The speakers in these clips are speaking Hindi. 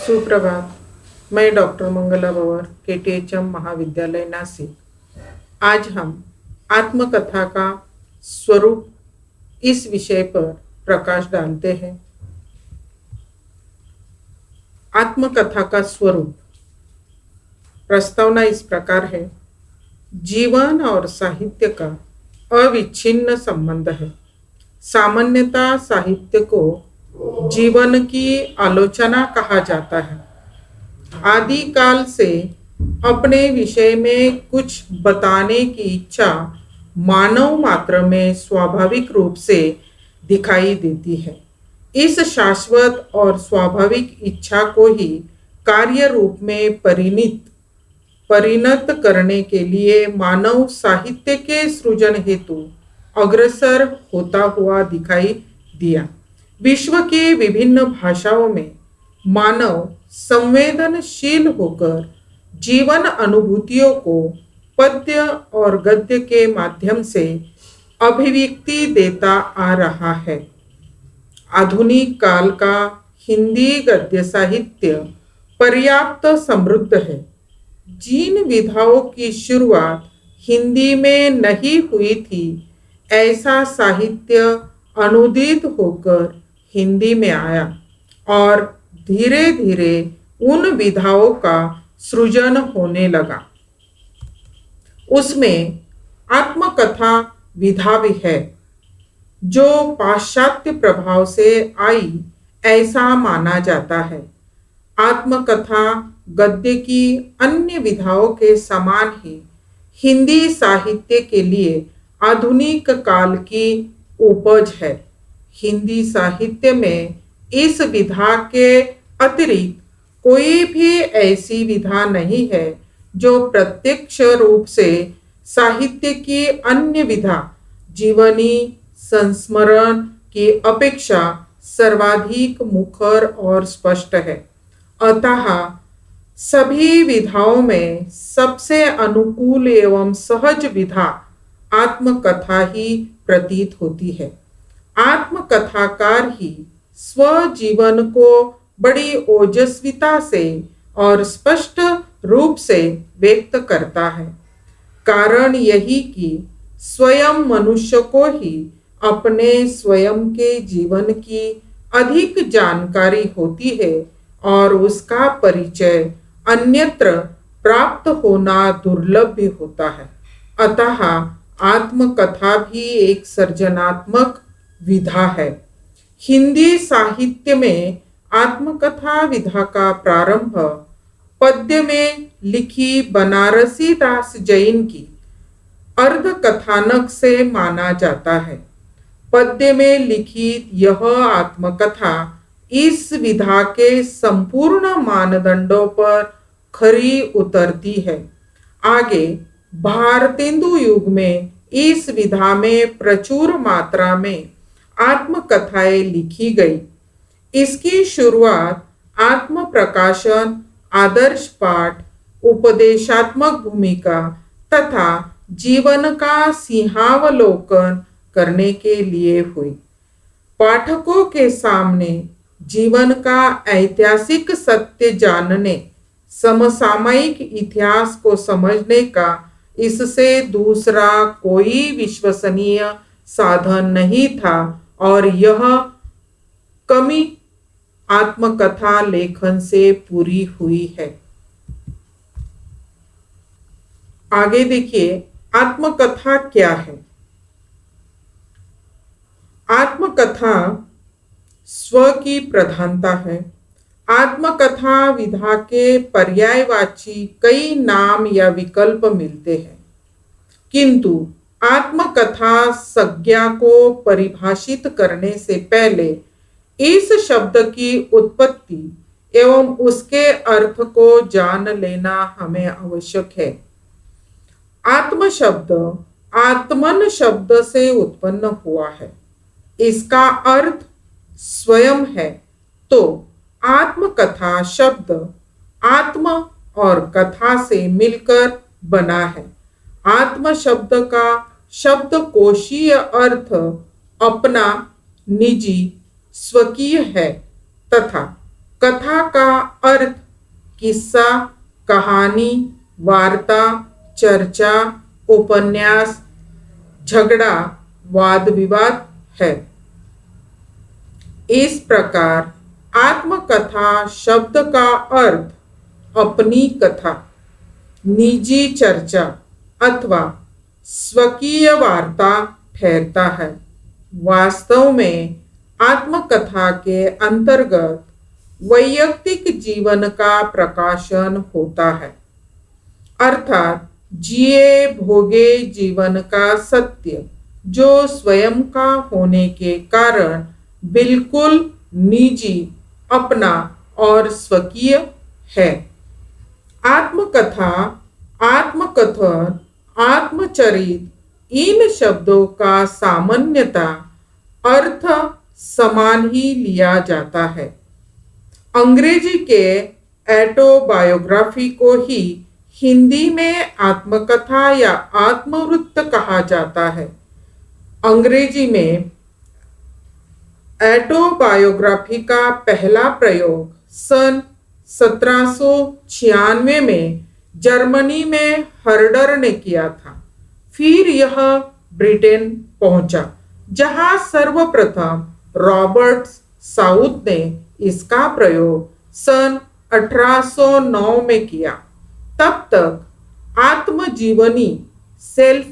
सुप्रभात। मैं डॉक्टर मंगला बवर, KTHM महाविद्यालय नासिक। आज हम आत्मकथा का स्वरूप इस विषय पर प्रकाश डालते हैं। आत्मकथा का स्वरूप प्रस्तावना इस प्रकार है। जीवन और साहित्य का अविच्छिन्न संबंध है। सामान्यतः साहित्य को जीवन की आलोचना कहा जाता है। आदिकाल से अपने विषय में कुछ बताने की इच्छा मानव मात्र में स्वाभाविक रूप से दिखाई देती है। इस शाश्वत और स्वाभाविक इच्छा को ही कार्य रूप में परिणत करने के लिए मानव साहित्य के सृजन हेतु अग्रसर होता हुआ दिखाई दिया। विश्व की विभिन्न भाषाओं में मानव संवेदनशील होकर जीवन अनुभूतियों को पद्य और गद्य के माध्यम से अभिव्यक्ति देता आ रहा है। आधुनिक काल का हिंदी गद्य साहित्य पर्याप्त समृद्ध है। जिन विधाओं की शुरुआत हिंदी में नहीं हुई थी, ऐसा साहित्य अनुदित होकर हिंदी में आया और धीरे धीरे उन विधाओं का सृजन होने लगा। उसमें आत्मकथा विधा भी है, जो पाश्चात्य प्रभाव से आई ऐसा माना जाता है। आत्मकथा गद्य की अन्य विधाओं के समान ही हिंदी साहित्य के लिए आधुनिक काल की उपज है। हिंदी साहित्य में इस विधा के अतिरिक्त कोई भी ऐसी विधा नहीं है जो प्रत्यक्ष रूप से साहित्य की अन्य विधा जीवनी संस्मरण की अपेक्षा सर्वाधिक मुखर और स्पष्ट है। अतः सभी विधाओं में सबसे अनुकूल एवं सहज विधा आत्मकथा ही प्रतीत होती है। आत्मकथाकार ही स्वजीवन को बड़ी ओजस्विता से और स्पष्ट रूप से व्यक्त करता है। कारण यही कि स्वयं मनुष्य को ही अपने स्वयं के जीवन की अधिक जानकारी होती है और उसका परिचय अन्यत्र प्राप्त होना दुर्लभ भी होता है। अतः आत्मकथा भी एक सृजनात्मक विधा है। हिंदी साहित्य में आत्मकथा विधा का प्रारंभ पद्य में लिखी बनारसी दास जैन की अर्ध कथानक से माना जाता है। पद्य में लिखित यह आत्मकथा इस विधा के संपूर्ण मानदंडों पर खरी उतरती है। आगे भारतेंदु युग में इस विधा में प्रचुर मात्रा में आत्मकथाएं लिखी गई। इसकी शुरुआत आत्म प्रकाशन, आदर्श पाठ, उपदेशात्मक भूमिका तथा जीवन का सिंहावलोकन करने के लिए हुई। पाठकों के सामने जीवन का ऐतिहासिक सत्य जानने, समसामयिक इतिहास को समझने का इससे दूसरा कोई विश्वसनीय साधन नहीं था और यह कमी आत्मकथा लेखन से पूरी हुई है। आगे देखिए, आत्मकथा क्या है। आत्मकथा स्व की प्रधानता है। आत्मकथा विधा के पर्यायवाची कई नाम या विकल्प मिलते हैं, किंतु आत्मकथा संज्ञा को परिभाषित करने से पहले इस शब्द की उत्पत्ति एवं उसके अर्थ को जान लेना हमें आवश्यक है। आत्म शब्द आत्मन शब्द से उत्पन्न हुआ है। इसका अर्थ स्वयं है, तो आत्मकथा शब्द आत्म और कथा से मिलकर बना है। आत्म शब्द का शब्दकोशीय अर्थ अपना, निजी, स्वकीय है तथा कथा का अर्थ किस्सा, कहानी, वार्ता, चर्चा, उपन्यास, झगड़ा, वाद विवाद है। इस प्रकार आत्मकथा शब्द का अर्थ अपनी कथा, निजी चर्चा अथवा स्वकीय वार्ता ठहरता है। वास्तव में आत्मकथा के अंतर्गत वैयक्तिक जीवन का प्रकाशन होता है, अर्थात जिए भोगे जीवन का सत्य जो स्वयं का होने के कारण बिल्कुल निजी, अपना और स्वकीय है। आत्मकथा, आत्मकथन, आत्मचरित इन शब्दों का सामान्यता अर्थ समान ही लिया जाता है। अंग्रेजी के ऑटोबायोग्राफी को ही हिंदी में आत्मकथा या आत्मवृत्त कहा जाता है। अंग्रेजी में ऑटोबायोग्राफी का पहला प्रयोग सन 1796 में जर्मनी में हर्डर ने किया था। फिर यह ब्रिटेन पहुंचा, जहां सर्वप्रथम रॉबर्ट साउथ ने इसका प्रयोग सन 1809 में किया। तब तक आत्मजीवनी, सेल्फ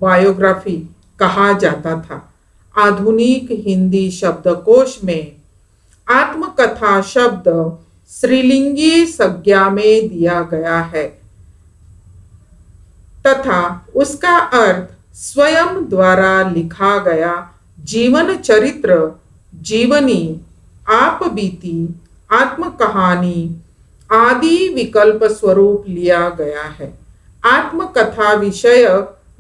बायोग्राफी कहा जाता था। आधुनिक हिंदी शब्दकोश में आत्मकथा शब्द स्त्रीलिंगी संज्ञा में दिया गया है तथा उसका अर्थ स्वयं द्वारा लिखा गया जीवन चरित्र, जीवनी, आपबीती, आत्मकहानी आदि विकल्प स्वरूप लिया गया है। आत्मकथा विषय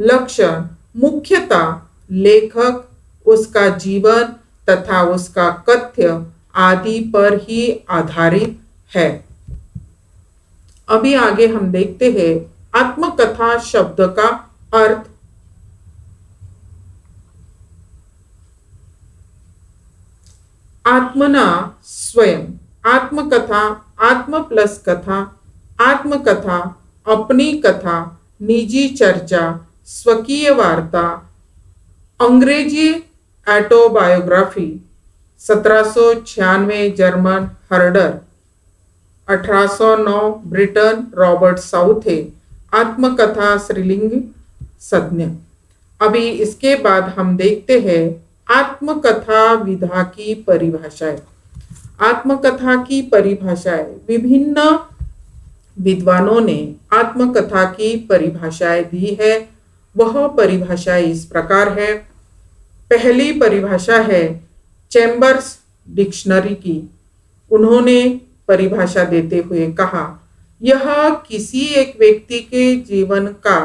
लक्षण मुख्यतः लेखक, उसका जीवन तथा उसका कथ्य आदि पर ही आधारित है। अभी आगे हम देखते हैं आत्मकथा शब्द का अर्थ। आत्मना स्वयं, आत्मकथा, आत्म प्लस कथा, आत्मकथा, अपनी कथा, निजी चर्चा, स्वकीय वार्ता। अंग्रेजी autobiography 1796 German Herder, 1809 Britain Robert Southey. आत्मकथा स्त्रीलिंग संज्ञा। अभी इसके बाद हम देखते हैं आत्मकथा विधा की परिभाषाएं। आत्मकथा की परिभाषाएं, विभिन्न विद्वानों ने आत्मकथा की परिभाषाएं दी है। वह परिभाषाएं इस प्रकार है। पहली परिभाषा है चैम्बर्स डिक्शनरी की। उन्होंने परिभाषा देते हुए कहा, यह किसी एक व्यक्ति के जीवन का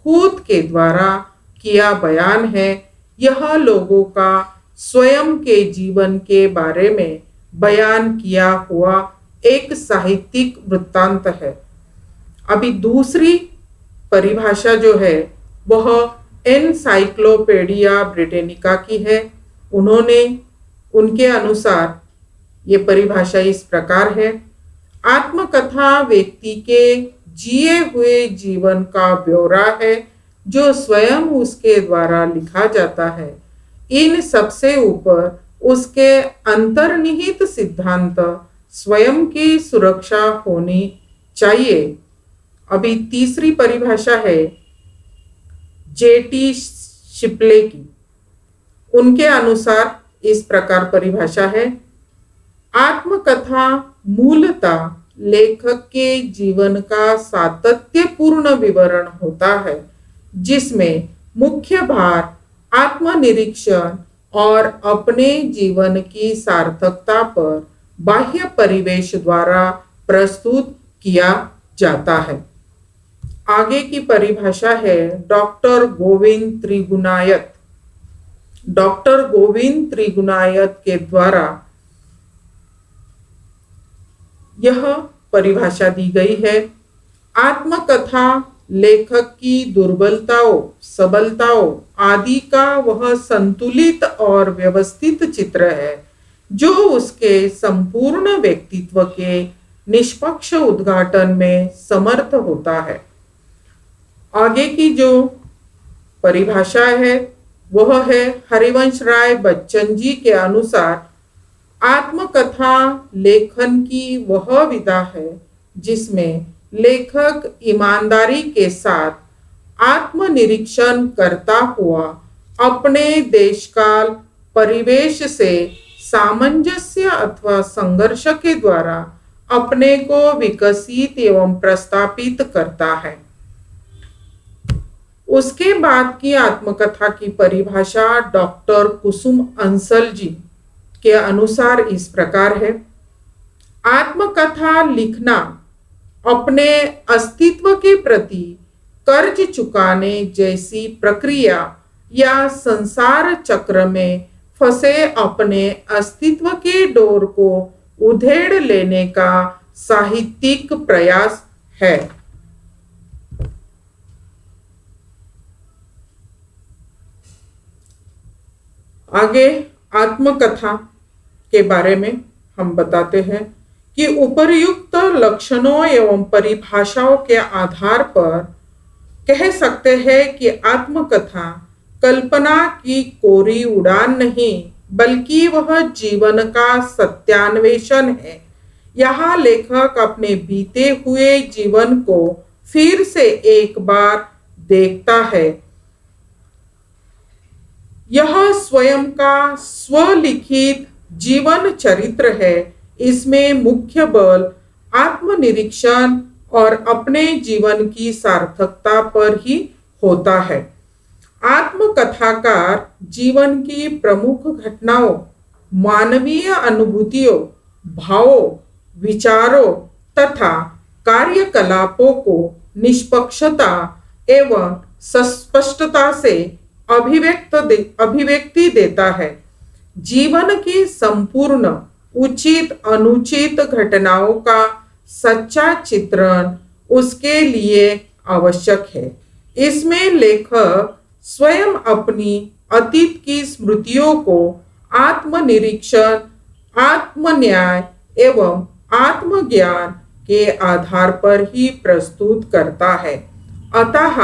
खुद के द्वारा किया बयान है। यह लोगों का स्वयं के जीवन के बारे में बयान किया हुआ एक साहित्यिक वृत्तांत है। अभी दूसरी परिभाषा जो है वह एनसाइक्लोपीडिया ब्रिटेनिका की है। उन्होंने उनके अनुसार ये परिभाषा इस प्रकार है, आत्मकथा व्यक्ति के जिए हुए जीवन का ब्यौरा है जो स्वयं उसके द्वारा लिखा जाता है। इन सबसे ऊपर उसके अंतर्निहित सिद्धांत स्वयं की सुरक्षा होनी चाहिए। अभी तीसरी परिभाषा है जेटी शिपले की। उनके अनुसार इस प्रकार परिभाषा है, आत्मकथा मूलतः लेखक के जीवन का सातत्यपूर्ण विवरण होता है, जिसमें मुख्य भार आत्मनिरीक्षण और अपने जीवन की सार्थकता पर बाह्य परिवेश द्वारा प्रस्तुत किया जाता है। आगे की परिभाषा है डॉक्टर गोविंद त्रिगुणायत। डॉक्टर गोविंद त्रिगुणायत के द्वारा यह परिभाषा दी गई है, आत्मकथा लेखक की दुर्बलताओं, सबलताओं आदि का वह संतुलित और व्यवस्थित चित्र है जो उसके संपूर्ण व्यक्तित्व के निष्पक्ष उद्घाटन में समर्थ होता है। आगे की जो परिभाषा है वह है हरिवंश राय बच्चन जी के अनुसार, आत्मकथा लेखन की वह विधा है जिसमें लेखक ईमानदारी के साथ आत्मनिरीक्षण करता हुआ अपने देशकाल परिवेश से सामंजस्य अथवा संघर्ष के द्वारा अपने को विकसित एवं प्रस्थापित करता है। उसके बाद की आत्मकथा की परिभाषा डॉक्टर कुसुम अंसल जी के अनुसार इस प्रकार है। आत्मकथा लिखना अपने अस्तित्व के प्रति कर्ज चुकाने जैसी प्रक्रिया या संसार चक्र में फंसे अपने अस्तित्व के डोर को उधेड़ लेने का साहित्यिक प्रयास है। आगे आत्मकथा के बारे में हम बताते हैं कि उपर्युक्त लक्षणों एवं परिभाषाओं के आधार पर कह सकते हैं कि आत्मकथा कल्पना की कोरी उड़ान नहीं बल्कि वह जीवन का सत्यान्वेषण है। यहाँ लेखक अपने बीते हुए जीवन को फिर से एक बार देखता है। यह स्वयं का स्वलिखित जीवन चरित्र है। इसमें मुख्य बल आत्मनिरीक्षण और अपने जीवन की सार्थकता पर ही होता है। आत्मकथाकार जीवन की प्रमुख घटनाओं, मानवीय अनुभूतियों, भावों, विचारों तथा कार्यकलापों को निष्पक्षता एवं स्पष्टता से अभिव्यक्ति देता है। जीवन की संपूर्ण उचित अनुचित घटनाओं का सच्चा चित्रण उसके लिए आवश्यक है। इसमें लेखक स्वयं अपनी अतीत की स्मृतियों को आत्मनिरीक्षण, आत्मन्याय एवं आत्मज्ञान के आधार पर ही प्रस्तुत करता है। अतः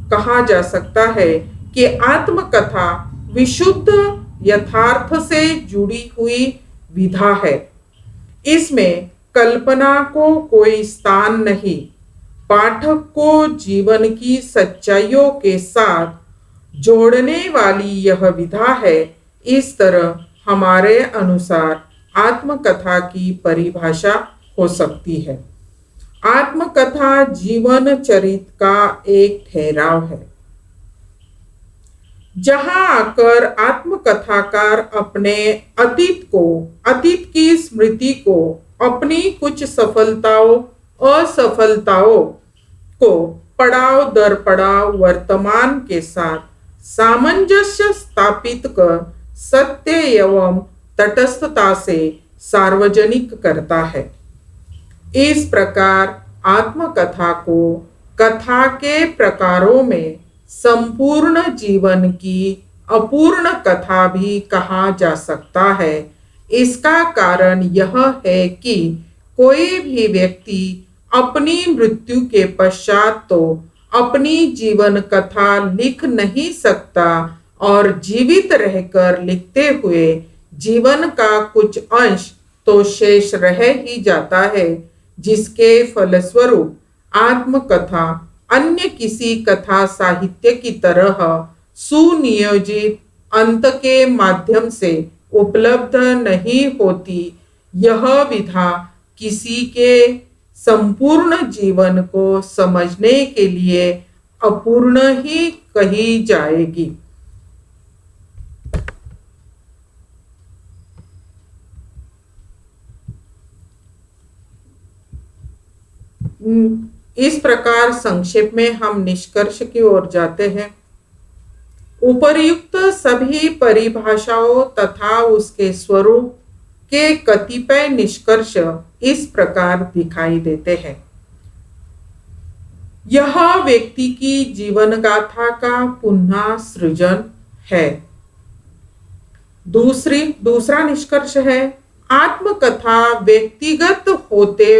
कहा जा सकता है कि आत्मकथा विशुद्ध यथार्थ से जुड़ी हुई विधा है। इसमें कल्पना को कोई स्थान नहीं। पाठक को जीवन की सच्चाइयों के साथ जोड़ने वाली यह विधा है। इस तरह हमारे अनुसार आत्मकथा की परिभाषा हो सकती है। आत्मकथा जीवन चरित्र का एक ठहराव है, जहां आकर आत्मकथाकार अपने अतीत की स्मृति को, अपनी कुछ सफलताओं असफलताओं को पड़ाव दर पड़ाव वर्तमान के साथ सामंजस्य स्थापित कर सत्य एवं तटस्थता से सार्वजनिक करता है। इस प्रकार आत्मकथा को कथा के प्रकारों में संपूर्ण जीवन की अपूर्ण कथा भी कहा जा सकता है। इसका कारण यह है कि कोई भी व्यक्ति अपनी मृत्यु के पश्चात तो अपनी जीवन कथा लिख नहीं सकता और जीवित रहकर लिखते हुए जीवन का कुछ अंश तो शेष रह ही जाता है, जिसके फलस्वरूप आत्मकथा अन्य किसी कथा साहित्य की तरह सुनियोजित अंत के माध्यम से उपलब्ध नहीं होती। यह विधा किसी के संपूर्ण जीवन को समझने के लिए अपूर्ण ही कही जाएगी। इस प्रकार संक्षेप में हम निष्कर्ष की ओर जाते हैं। उपर्युक्त सभी परिभाषाओं तथा उसके स्वरूप के कतिपय निष्कर्ष इस प्रकार दिखाई देते हैं। यह व्यक्ति की जीवन गाथा का पुनः सृजन है। दूसरा निष्कर्ष है, आत्मकथा व्यक्तिगत होते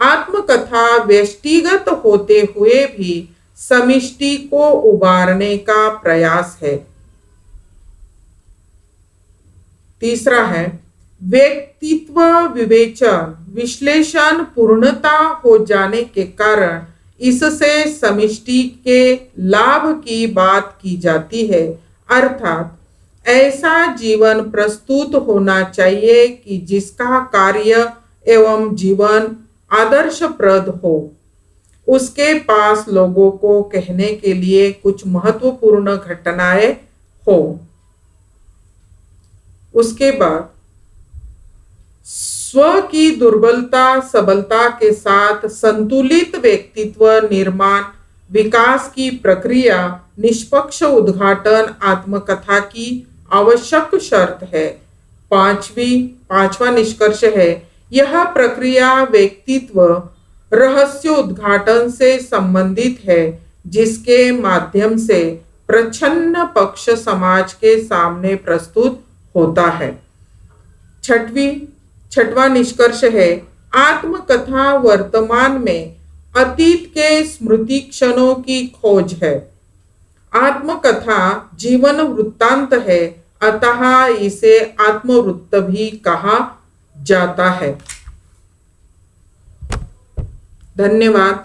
आत्मकथा व्यष्टिगत होते हुए भी समष्टि को उबारने का प्रयास है। तीसरा है व्यक्तित्व विवेचन विश्लेषण पूर्णता हो जाने के कारण इससे समष्टि के लाभ की बात की जाती है, अर्थात ऐसा जीवन प्रस्तुत होना चाहिए कि जिसका कार्य एवं जीवन आदर्शप्रद हो। उसके पास लोगों को कहने के लिए कुछ महत्वपूर्ण घटनाएं हो। उसके बाद स्व की दुर्बलता सबलता के साथ संतुलित व्यक्तित्व निर्माण विकास की प्रक्रिया निष्पक्ष उद्घाटन आत्मकथा की आवश्यक शर्त है। पांचवा निष्कर्ष है यह प्रक्रिया व्यक्तित्व रहस्य उद्घाटन से संबंधित है, जिसके माध्यम से प्रच्छन्न पक्ष समाज के सामने प्रस्तुत होता है। छठवां निष्कर्ष है आत्मकथा वर्तमान में अतीत के स्मृति क्षणों की खोज है। आत्मकथा जीवन वृत्तांत है, अतः इसे आत्मवृत्त भी कहा जाता है। धन्यवाद।